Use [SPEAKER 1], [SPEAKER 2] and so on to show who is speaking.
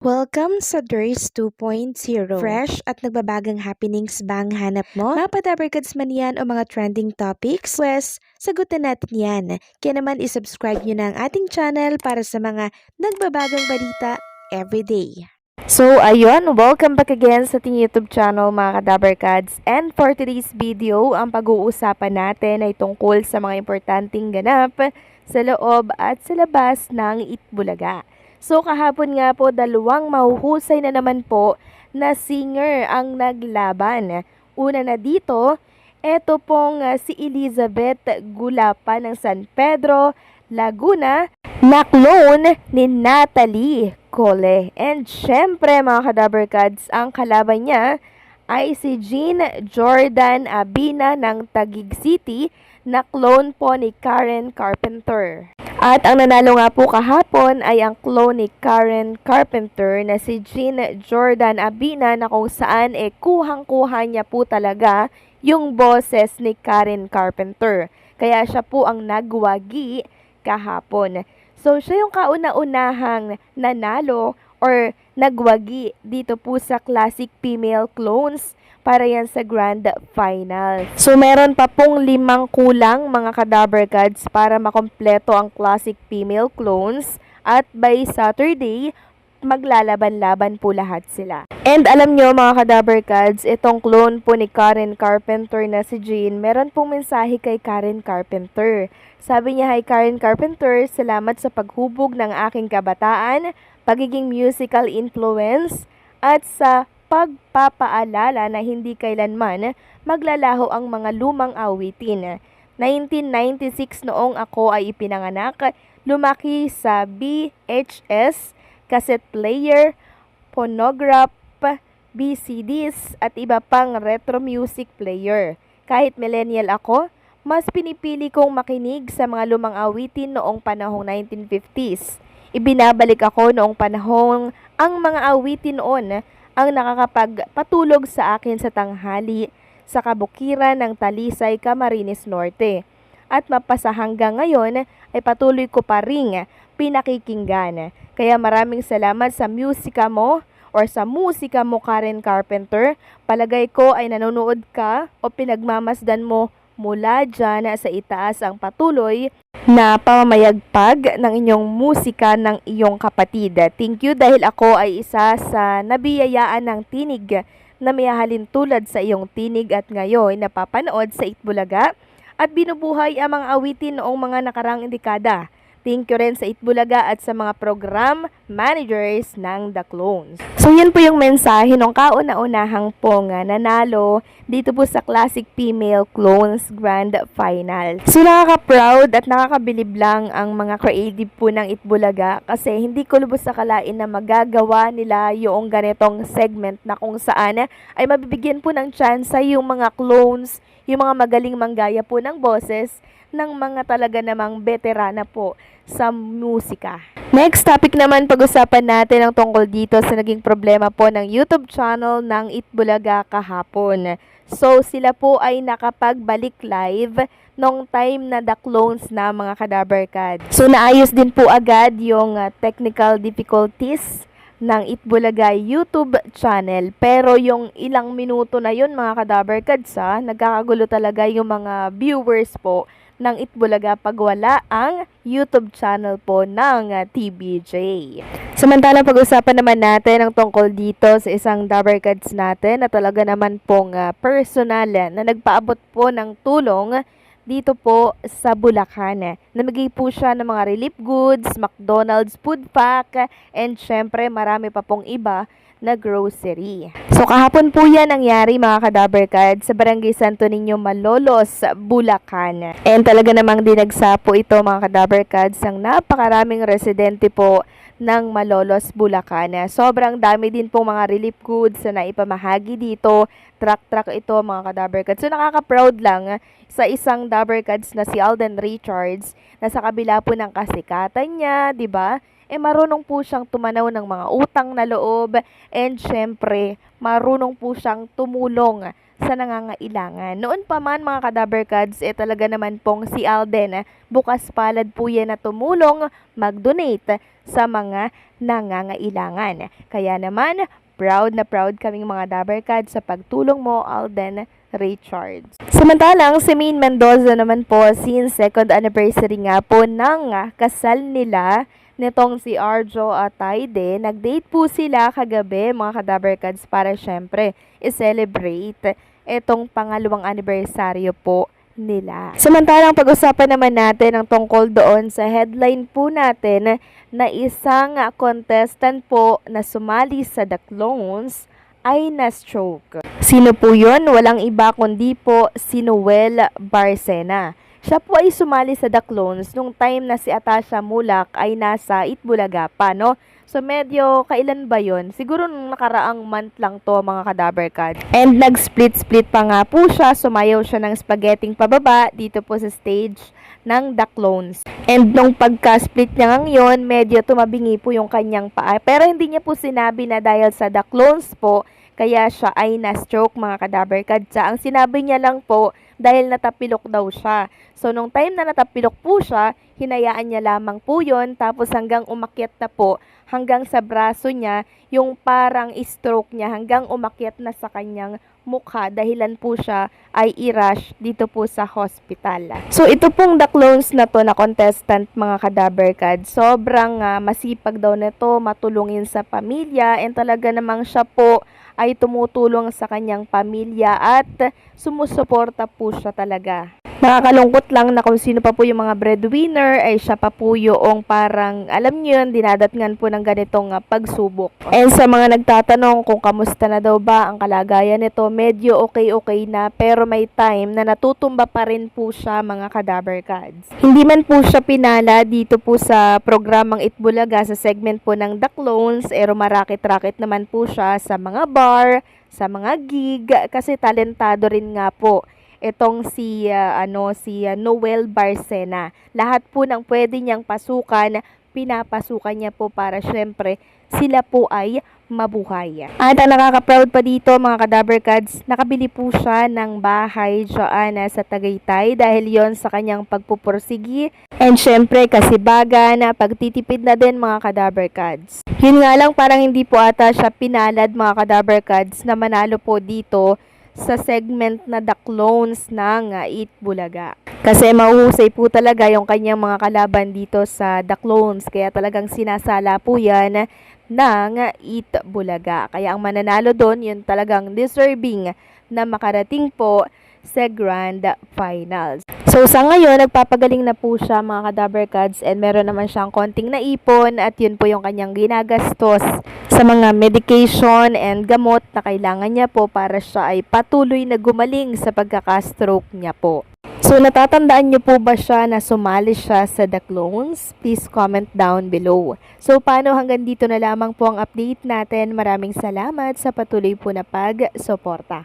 [SPEAKER 1] Welcome sa DRS 2.0. Fresh at nagbabagang happenings bang hanap mo? Mga padabarkads man yan o mga trending topics? Pwes, sagutin natin yan. Kaya naman isubscribe nyo na ang ating channel para sa mga nagbabagang balita everyday. So, ayun, welcome back again sa ating YouTube channel mga kadabarkads. And for today's video, ang pag-uusapan natin ay tungkol sa mga importanteng ganap sa loob at sa labas ng Itbulaga. So kahapon nga po, dalawang mahuhusay na naman po na singer ang naglaban. Una na dito, eto pong si Elizabeth Gulapa ng San Pedro, Laguna, na clone ni Natalie Cole. And syempre mga kadabarkads, ang kalaban niya ay si Jean Jordan Abina ng Taguig City, na clone po ni Karen Carpenter. At ang nanalo nga po kahapon ay ang clone ni Karen Carpenter na si Jean Jordan Abina, na kung saan kuhang-kuha niya po talaga yung boses ni Karen Carpenter. Kaya siya po ang nagwagi kahapon. So siya yung kauna-unahang nanalo or nagwagi dito po sa Classic Female Clones para yan sa Grand Final. So meron pa pong 5 kulang mga kadabarkads para makompleto ang Classic Female Clones, at by Saturday, maglalaban-laban po lahat sila. And alam nyo mga kadabarkads, itong clone po ni Karen Carpenter na si Jean, meron pong mensahe kay Karen Carpenter. Sabi niya, "Hi Karen Carpenter, salamat sa paghubog ng aking kabataan, pagiging musical influence, at sa pagpapaalala na hindi kailanman maglalaho ang mga lumang awitin. 1996 noong ako ay ipinanganak, lumaki sa BHS, cassette player, phonograph, BCDs at iba pang retro music player. Kahit millennial ako, mas pinipili kong makinig sa mga lumang awitin noong panahong 1950s. Ibinabalik ako noong panahong ang mga awitin noon ang nakakapagpatulog sa akin sa tanghali sa kabukiran ng Talisay, Camarines Norte. At mapasa hanggang ngayon ay patuloy ko pa ring pinakikinggan. Kaya maraming salamat sa musika mo or sa musika mo Karen Carpenter. Palagay ko ay nanonood ka o pinagmamasdan mo mula dyan sa itaas ang patuloy na pamamayagpag ng inyong musika ng iyong kapatid. Thank you dahil ako ay isa sa nabiyayaan ng tinig na may halin tulad sa iyong tinig at ngayon napapanood sa Itbulaga at binubuhay ang mga awitin noong mga nakarang dekada. Thank you rin sa Itbulaga at sa mga program managers ng The Clones." So yan po yung mensahe ng kauna-unahang pong nanalo dito po sa Classic Female Clones Grand Final. So nakaka-proud at nakakabilib lang ang mga creative po ng Itbulaga kasi hindi ko lubos akalain na magagawa nila yung ganitong segment na kung saan ay mabibigyan po ng chance yung mga clones, yung mga magaling manggaya po ng boses ng mga talaga namang veterana po sa musika. Next topic naman, pag-usapan natin ang tungkol dito sa naging problema po ng YouTube channel ng Itbulaga kahapon. So sila po ay nakapagbalik live nung time na The Clones na mga kadabarkad. So naayos din po agad yung technical difficulties ng Itbulaga YouTube channel. Pero yung ilang minuto na yun mga kadabarkads nagkakagulo talaga yung mga viewers po ng Itbulaga pag wala ang YouTube channel po ng TBJ. Samantalang pag-usapan naman natin ang tungkol dito sa isang dabarkads natin na talaga naman pong personal na nagpaabot po ng tulong dito po sa Bulacan. Namigay po siya ng mga relief goods, McDonald's food pack, and syempre marami pa pong iba na grocery. So kahapon po yan nangyari mga kadabarkad sa Barangay Santo Niño, Malolos, Bulacan. And talaga namang dinagsa po ito mga kadabarkad sang napakaraming residente po ng Malolos, Bulacan. Sobrang dami din po mga relief goods na naipamahagi dito. Truck ito mga kadabarkad. So nakaka-proud lang sa isang dabarkads na si Alden Richards na sa kabila po ng kasikatan niya, 'di ba? Marunong po siyang tumanaw ng mga utang na loob and syempre marunong po siyang tumulong sa nangangailangan. Noon pa man mga Kadaberkads, talaga naman pong si Alden, bukas palad po yan na tumulong mag-donate sa mga nangangailangan. Kaya naman, proud na proud kaming mga Daberkads sa pagtulong mo, Alden Richards. Samantalang si Maine Mendoza naman po, since second anniversary nga po ng kasal nila nitong si Arjo at Taide, nag-date po sila kagabi mga Kadaberkads para syempre i-celebrate itong pangalawang anibersaryo po nila. Samantalang pag-usapan naman natin ang tungkol doon sa headline po natin na isang contestant po na sumali sa The Clones ay na-stroke. Sino po yun? Walang iba kundi po si Noel Barcena. Siya po ay sumali sa The Clones nung time na si Atasha Mulak ay nasa Itbulaga pa, no? So medyo, kailan ba yon? Siguro nung nakaraang month lang to mga Kadaberkads. And nag-split-split pa nga po siya, sumayaw siya ng spaghetting pababa dito po sa stage ng The Clones. And nung pagka-split niya ngayon, medyo tumabingi po yung kanyang paa. Pero hindi niya po sinabi na dahil sa The Clones po, kaya siya ay na-stroke mga Kadaberkads. Ang sinabi niya lang po, dahil natapilok daw siya. So, nung time na natapilok po siya, hinayaan niya lamang po yun, tapos hanggang umakyat na po, hanggang sa braso niya, yung parang stroke niya, hanggang umakyat na sa kanyang mukha, dahilan po siya ay i-rush dito po sa hospital. So, ito pong The Clones na to na contestant mga Kadaberkads, sobrang masipag daw nito, matulungin sa pamilya, and talaga namang siya po ay tumutulong sa kanyang pamilya at sumusuporta po siya talaga. Nakakalungkot lang na kung sino pa po yung mga breadwinner ay siya pa po yung parang, alam niyo yun, dinadatngan po ng ganitong pagsubok. And sa mga nagtatanong kung kamusta na daw ba ang kalagayan nito, medyo okay na, pero may time na natutumba pa rin po siya mga Kadaberkads. Hindi man po siya pinala dito po sa programang Itbulaga sa segment po ng The Clones, pero marakit-rakit naman po siya sa mga bar, sa mga gig, kasi talentado rin nga po itong si Noel Barcena. Lahat po ng pwede niyang pasukan, pinapasukan niya po para syempre sila po ay mabuhay. At ang nakaka-proud pa dito mga Kadaberkads, nakabili po siya ng bahay dyan sa Tagaytay dahil yon sa kanyang pagpupursigi. And syempre kasibagan, pagtitipid na din mga Kadaberkads. Yun nga lang, parang hindi po ata siya pinalad mga Kadaberkads na manalo po dito sa segment na The Clones ng Itbulaga. Kasi mahuhusay po talaga yung kanyang mga kalaban dito sa The Clones. Kaya talagang sinasala po yan ng Itbulaga. Kaya ang mananalo doon, yun talagang deserving na makarating po sa Grand Finals. So sa ngayon, nagpapagaling na po siya mga Kadaberkads, and meron naman siyang konting naipon at yun po yung kanyang ginagastos sa mga medication and gamot na kailangan niya po para siya ay patuloy na gumaling sa pagkaka-stroke niya po. So natatandaan niyo po ba siya na sumali siya sa The Clones? Please comment down below. So paano, hanggang dito na lamang po ang update natin. Maraming salamat sa patuloy po na pag-suporta.